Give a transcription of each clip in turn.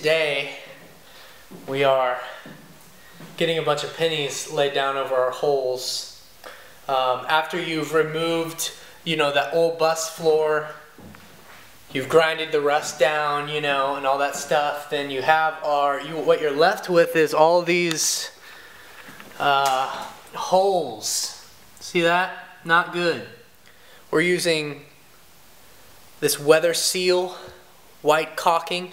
today we are getting a bunch of pennies laid down over our holes. After you've removed, that old bus floor, you've grinded the rust down, and all that stuff, then you have what you're left with is all these holes. See that? Not good. We're using this Weather Seal white caulking.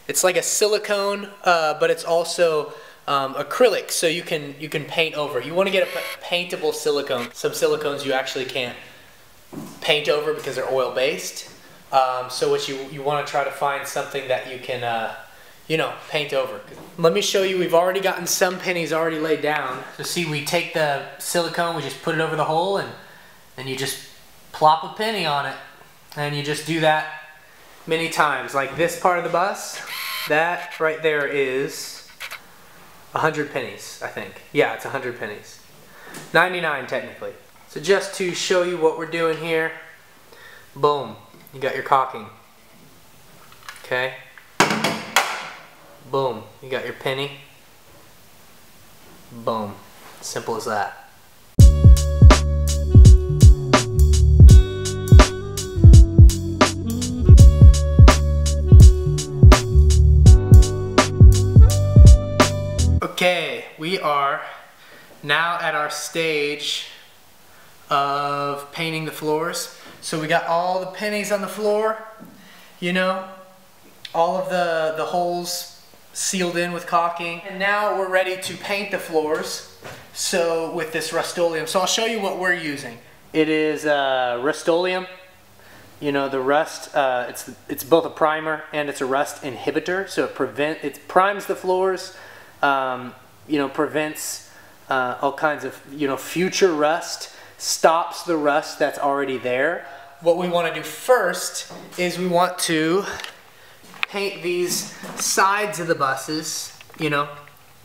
It's like a silicone, but it's also acrylic, so you can paint over. You want to get a paintable silicone. Some silicones you actually can't paint over because they're oil based. So what you want to try to find something that you can paint over. Let me show you. We've already gotten some pennies already laid down. So see, we take the silicone, we just put it over the hole, and then you just plop a penny on it, and you just do that many times. Like this part of the bus, that right there is 100 pennies, I think. Yeah, it's 100 pennies. 99 technically. So just to show you what we're doing here, boom, you got your caulking. Okay. Boom, you got your penny. Boom. Simple as that. Okay, we are now at our stage of painting the floors. So we got all the pennies on the floor, all of the holes sealed in with caulking. And now we're ready to paint the floors. So with this Rustoleum. So I'll show you what we're using. It is Rustoleum. The rust, it's both a primer and it's a rust inhibitor. So it primes the floors, prevents all kinds of, future rust, stops the rust that's already there. What we want to do first is we want to paint these sides of the buses,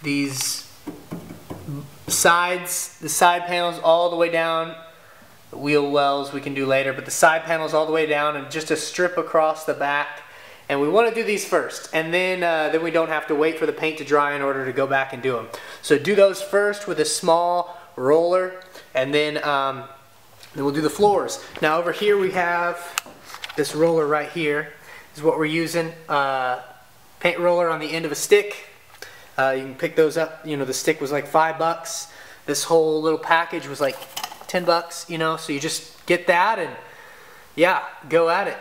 these sides, the side panels all the way down. The wheel wells we can do later, but the side panels all the way down and just a strip across the back. And we want to do these first, and then we don't have to wait for the paint to dry in order to go back and do them. So do those first with a small roller, and then we'll do the floors. Now over here we have this roller right here. This is what we're using. Paint roller on the end of a stick. You can pick those up. The stick was like $5. This whole little package was like $10. So you just get that and yeah, go at it.